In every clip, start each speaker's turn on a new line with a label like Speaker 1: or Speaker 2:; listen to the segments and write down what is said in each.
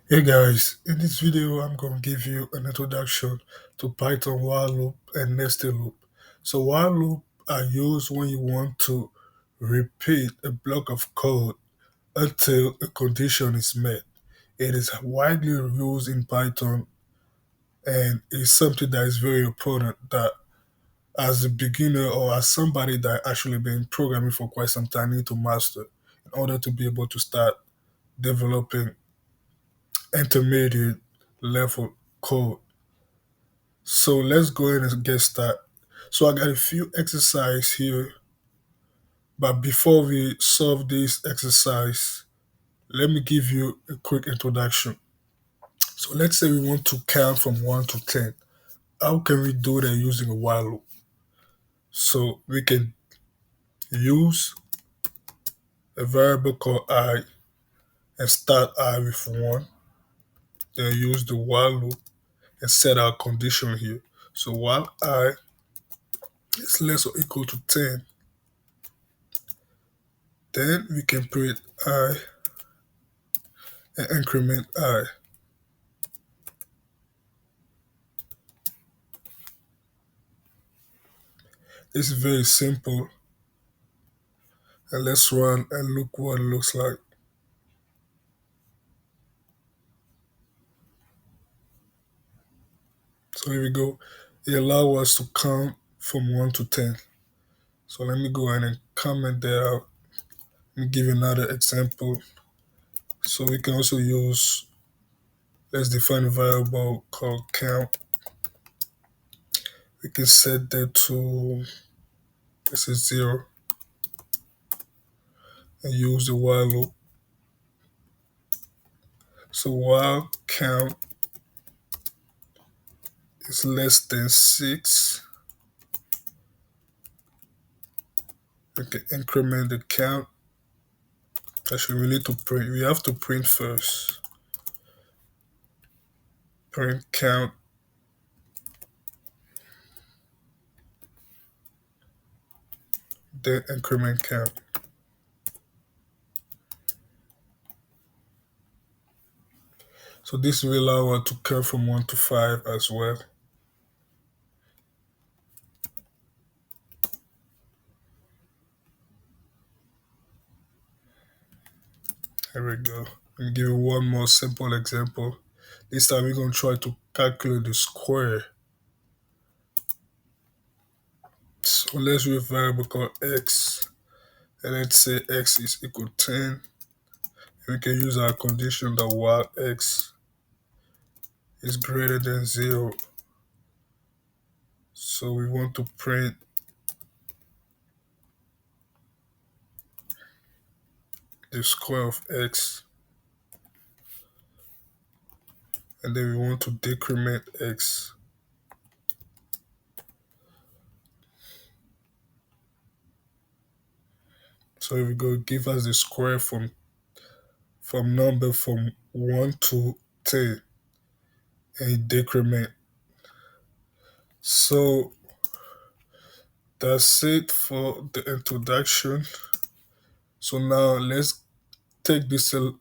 Speaker 1: Hey guys, in this video I'm going to give you an introduction to Python while loop and nested loop. So while loop are used when you want to repeat a block of code until a condition is met. It is widely used in Python and is something that is very important that as a beginner or as somebody that actually been programming for quite some time need to master in order to be able to start developing intermediate level code. So let's go ahead and get started. So I got a few exercise here, but before we solve this exercise, let me give you a quick introduction. So let's say we want to count from 1 to 10. How can we do that using a while loop? So we can use a variable called I and start I with 1, then use the while loop and set our condition here. So while I is less or equal to 10, then we can print I and increment I. It's very simple, and let's run and look what it looks like. So here we go. It allows us to count from 1 to 10. So let me go ahead and comment that out. Let me give you another example. So we can also use, let's define a variable called count. We can set that to, this is 0, and use the while loop. So while count is less than 6, we can increment the count. Actually, we need to print. We have to print first. Print count. Then increment count. So this will allow us to count from 1 to 5 as well. Here we go. Let me give you one more simple example. This time we're going to try to calculate the square. So let's use a variable called x. And let's say x is equal to 10. And we can use our condition that while x is greater than 0. So we want to print the square of x. And then we want to decrement x. So here we go, give us the square from number from 1 to 10 and decrement. So that's it for the introduction. So now let's take this a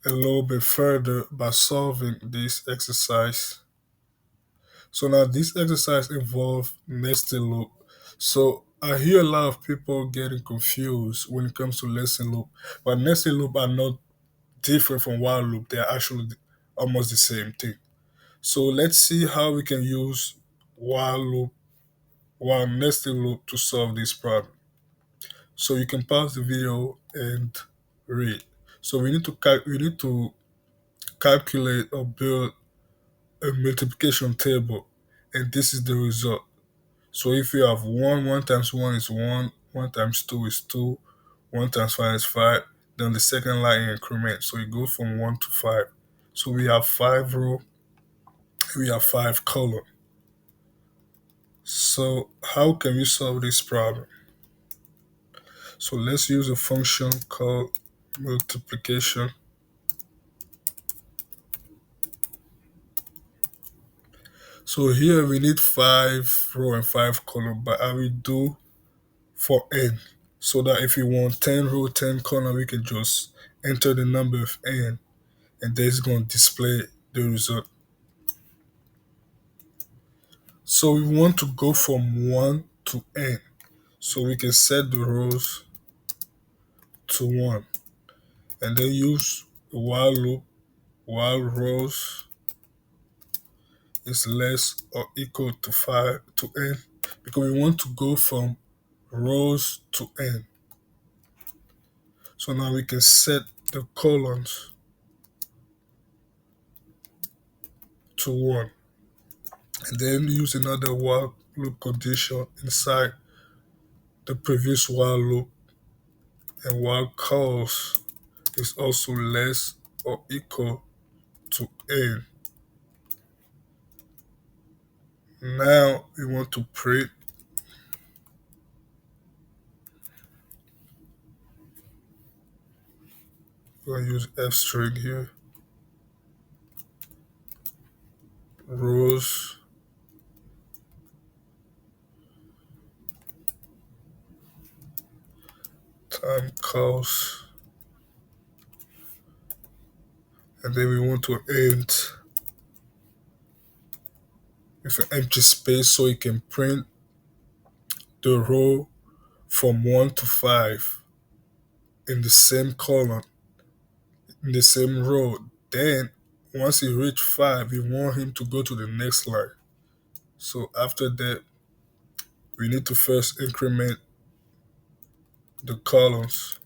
Speaker 1: little bit further by solving this exercise. So now this exercise involves nested loop. So I hear a lot of people getting confused when it comes to nested loop, but nested loop are not different from while loop. They are actually almost the same thing. So let's see how we can use while loop, while nested loop to solve this problem. So you can pause the video and read. So we need to calculate or build a multiplication table, and this is the result. So if you have 1, 1 times 1 is 1, 1 times 2 is 2, 1 times 5 is 5, then the second line increment. So it goes from 1 to 5. So we have 5 row, we have 5 column. So how can we solve this problem? So let's use a function called multiplication. So here we need 5 row and 5 column, but I will do for n. So that if we want 10 row, 10 column, we can just enter the number of n. and then it's going to display the result. So we want to go from 1 to n. So we can set the rows to 1 and then use a while loop while rows is less or equal to 5 to n, because we want to go from rows to n. So now we can set the columns to 1 and then use another while loop condition inside the previous while loop, and while calls is also less or equal to n. Now we want to print. We're going to use f string here. Rows time calls, and then we want to end with an empty space so it can print the row from 1 to 5 in the same column, in the same row. Then once he reach 5, we want him to go to the next line. So after that, we need to first increment the columns.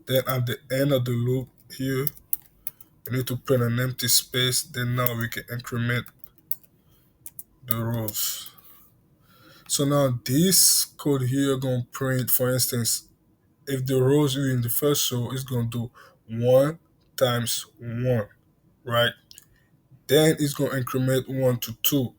Speaker 1: Then at the end of the loop here, we need to print an empty space. Then now we can increment the rows. So now this code here gonna print, for instance, if the rows are in the first row, it's gonna do 1 times 1, right? Then it's gonna increment 1 to 2.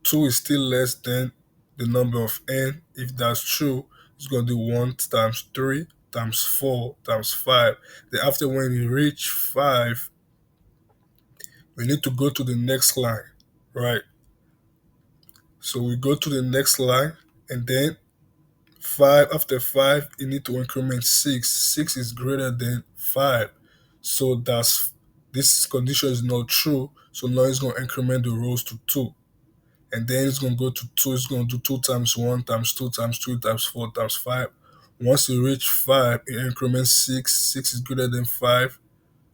Speaker 1: 2 is still less than the number of n. If that's true, it's gonna do 1 times 3 times 4 times 5. Then after when we reach 5, we need to go to the next line, right? So we go to the next line, and then 5, after 5, you need to increment 6. 6 is greater than 5. So this condition is not true. So now it's going to increment the rows to 2. And then it's going to go to 2. It's going to do 2 times 1 times 2 times 3 times 4 times 5. Once you reach 5, it increments 6. 6 is greater than 5.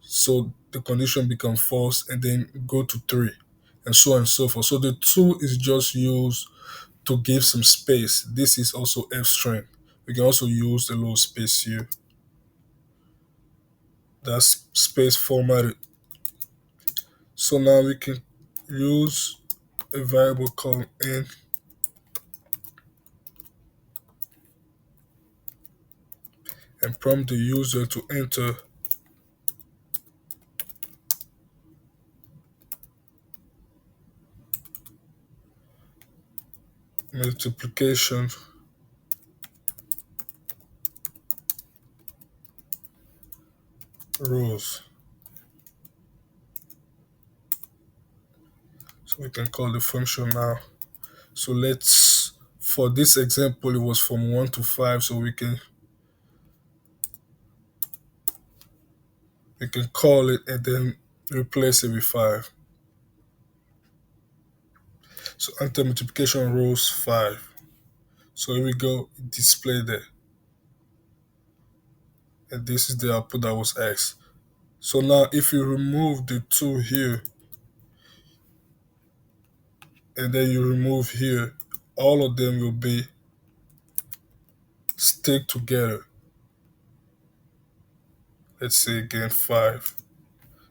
Speaker 1: So the condition becomes false, and then go to 3. And so on and so forth. So the 2 is just used to give some space. This is also f string. We can also use the little space here. That's space formatted. So now we can use a variable called n and prompt the user to enter multiplication rows. So we can call the function now. So for this example, it was from 1 to 5, so we can call it and then replace it with 5. So enter multiplication rows 5. So here we go, display there. And this is the output that was X. So now if you remove the 2 here and then you remove here, all of them will be stick together. Let's say again 5.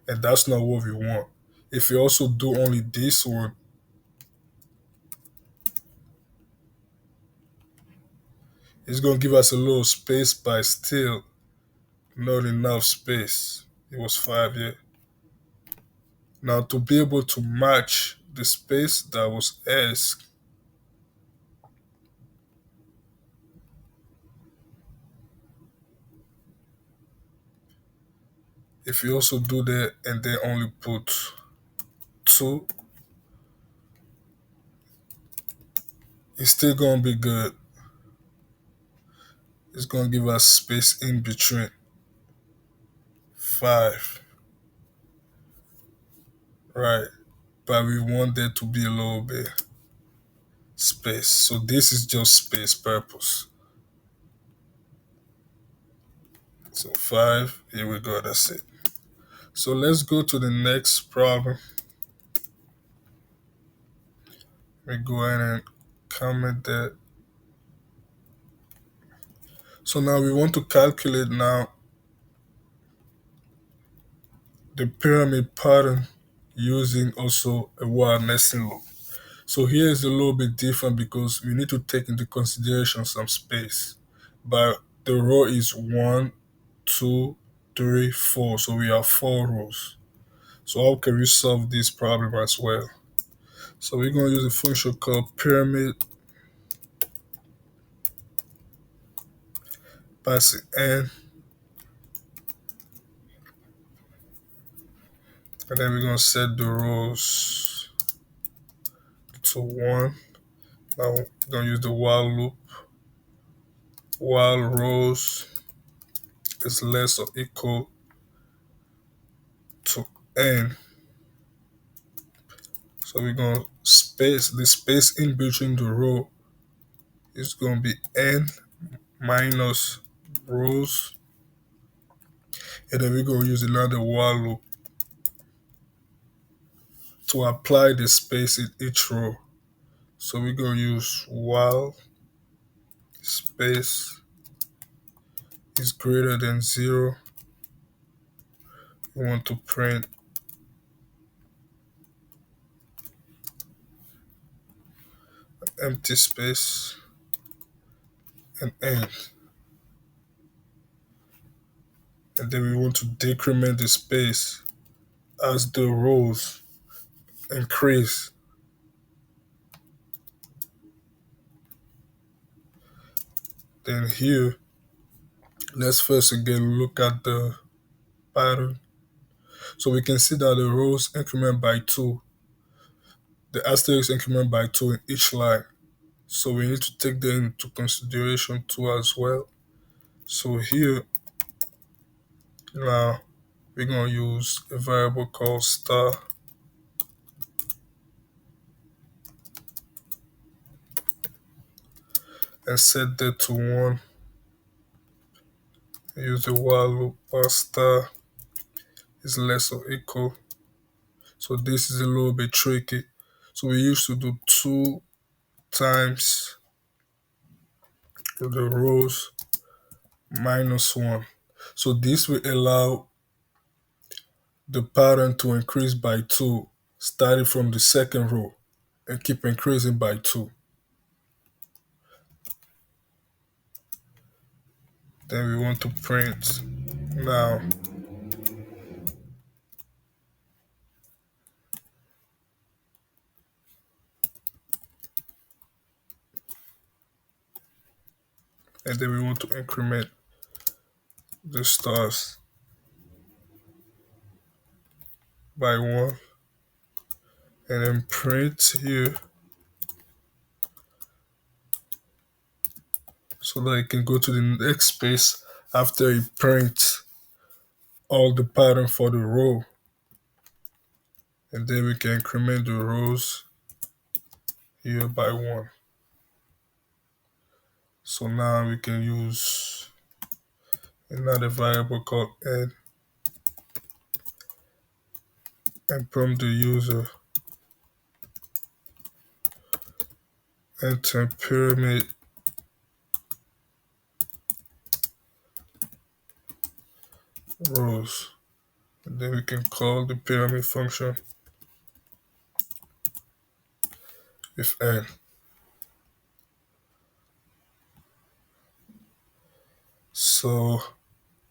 Speaker 1: And that's not what we want. If you also do only this one, it's going to give us a little space, but still not enough space. It was 5 here. Now to be able to match the space that was asked, if you also do that and then only put 2, it's still gonna be good. It's going to give us space in between 5, right? But we want there to be a little bit space. So this is just space purpose. So 5, here we go, that's it. So let's go to the next problem. We go ahead and comment that. So now we want to calculate now the pyramid pattern using also a while nesting loop. So here is a little bit different because we need to take into consideration some space. But the row is 1, 2, 3, 4. So we have 4 rows. So how can we solve this problem as well? So we're going to use a function called pyramid, passing n, and then we're going to set the rows to 1. Now we're going to use the while loop. While rows is less or equal to n. So we're going to space, the space in between the row is going to be n minus rows. And then we're going to use another while loop to apply the space in each row. So we're going to use while space is greater than 0. We want to print empty space and end. And then we want to decrement the space as the rows increase. Then here, let's first again look at the pattern. So we can see that the rows increment by 2, the asterisk increment by 2 in each line. So we need to take that into consideration too as well. So here, now we're going to use a variable called star and set that to 1. Use the while loop while star is less or equal. So this is a little bit tricky. So we used to do 2 times the rows minus 1. So this will allow the pattern to increase by 2, starting from the second row and keep increasing by 2. Then we want to print now. And then we want to increment the stars by 1. And then print here so that it can go to the next space after it prints all the pattern for the row. And then we can increment the rows here by 1. So now we can use another variable called n and prompt the user enter pyramid rows. And then we can call the pyramid function with n. So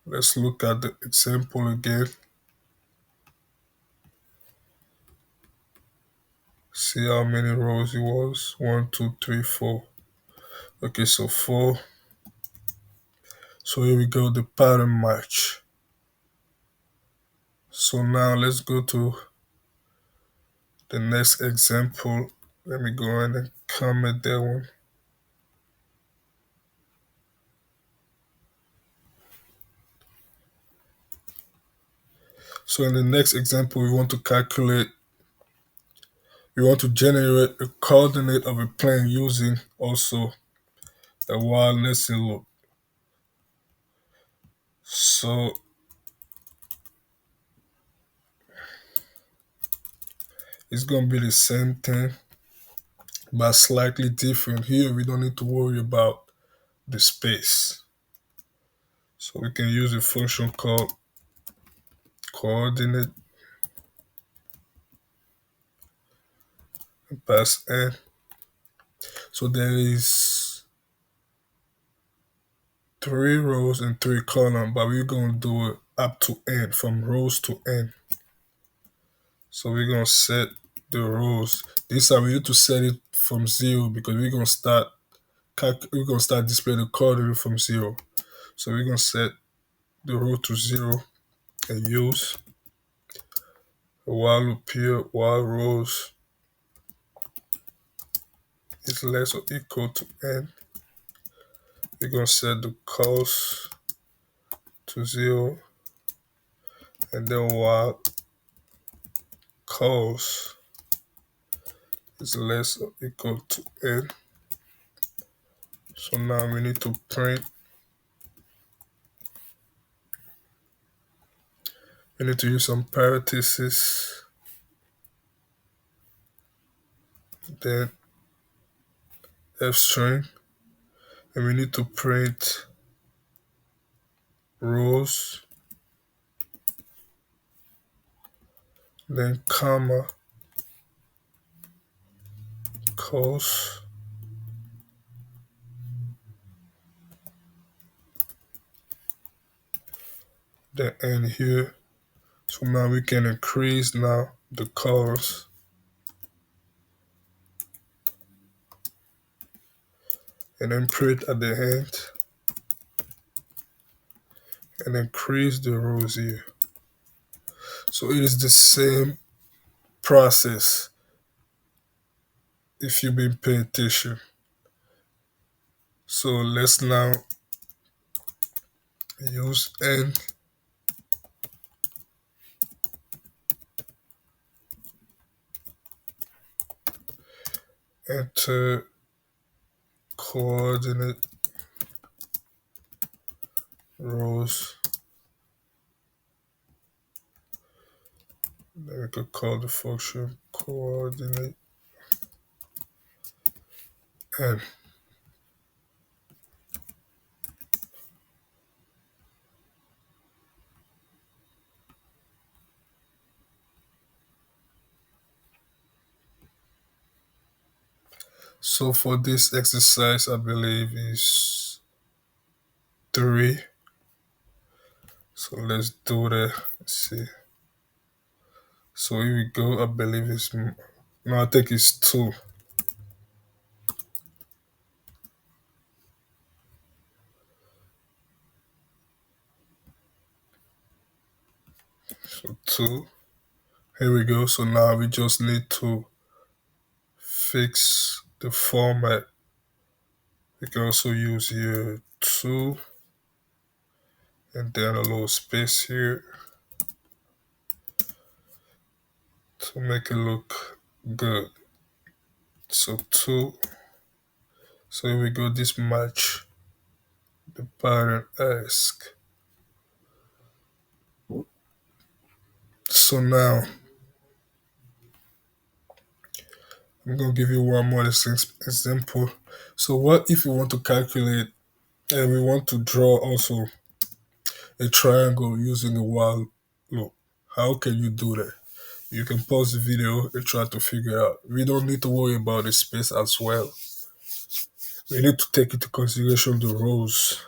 Speaker 1: let's look at the example again. See how many rows it was. 1, 2, 3, 4. Okay, so 4. So here we go, the pattern match. So now let's go to the next example. Let me go ahead and comment that one. So in the next example, we want to generate a coordinate of a plane using also a while nested loop. So it's going to be the same thing, but slightly different. Here, we don't need to worry about the space. So we can use a function called coordinate and pass n. So there is 3 rows and 3 columns, but we're going to do it up to n, from rows to n. So we're going to set the rows. This time we need to set it from 0 because we're going to start displaying the coordinate from 0. So we're going to set the row to 0 and use a while loop here while rows is less or equal to n. We're going to set the cost to 0, and then while cost is less or equal to n. So now we need to print, we need to use some parentheses, then f string, and we need to print rows, then comma, cost, then end here. So now we can increase now the colors, and then print at the end and increase the rows here. So it is the same process if you've been paying attention. So let's now use n, enter coordinate rows. Then we could call the function coordinate n. So for this exercise, I believe is 3. So let's do that. Let's see. So here we go. I believe it's, no, I think it's 2. So 2. Here we go. So now we just need to fix the format. We can also use here 2 and then a little space here to make it look good. So 2. So here we go. This match the pattern ask. So now I'm gonna give you one more example. So what if we want to calculate and we want to draw also a triangle using a while loop? How can you do that? You can pause the video and try to figure out. We don't need to worry about the space as well. We need to take into consideration the rows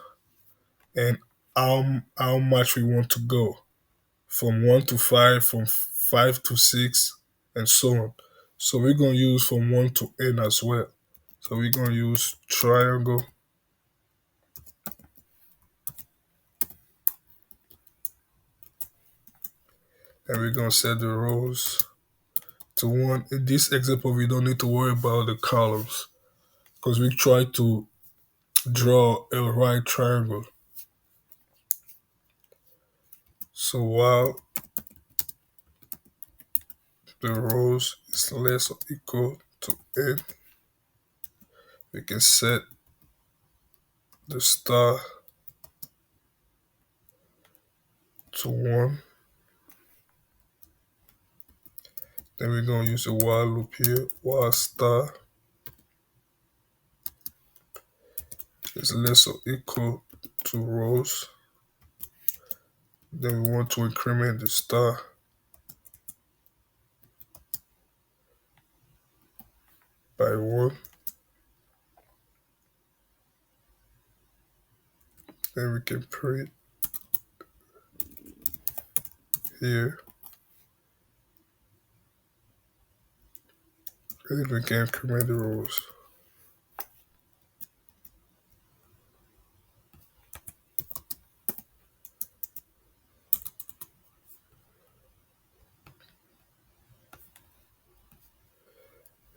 Speaker 1: and how much we want to go from 1 to 5, from 5 to 6, and so on. So we're going to use from 1 to n as well. So we're going to use triangle, and we're going to set the rows to 1. In this example, we don't need to worry about the columns because we try to draw a right triangle. So while the rows is less or equal to n, we can set the star to 1. Then we're going to use a while loop here. While star is less or equal to rows. Then we want to increment the star by 1. Then we can print here. And then we can increment the rows.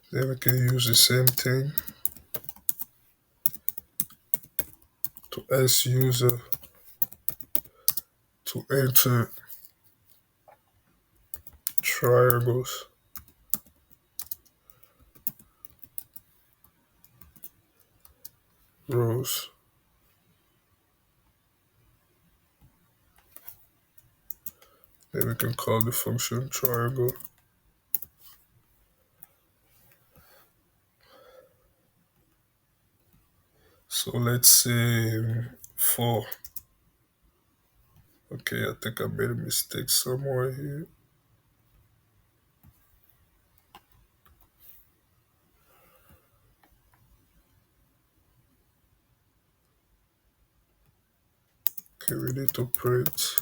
Speaker 1: Then we can use the same thing to ask user to enter triangles, rows. Then we can call the function triangle. So let's say 4. Okay, I think I made a mistake somewhere here. Okay, we need to print.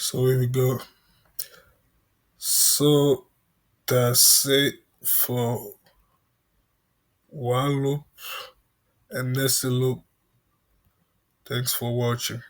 Speaker 1: So here we go. So that's it for while loop and nested loop. Thanks for watching.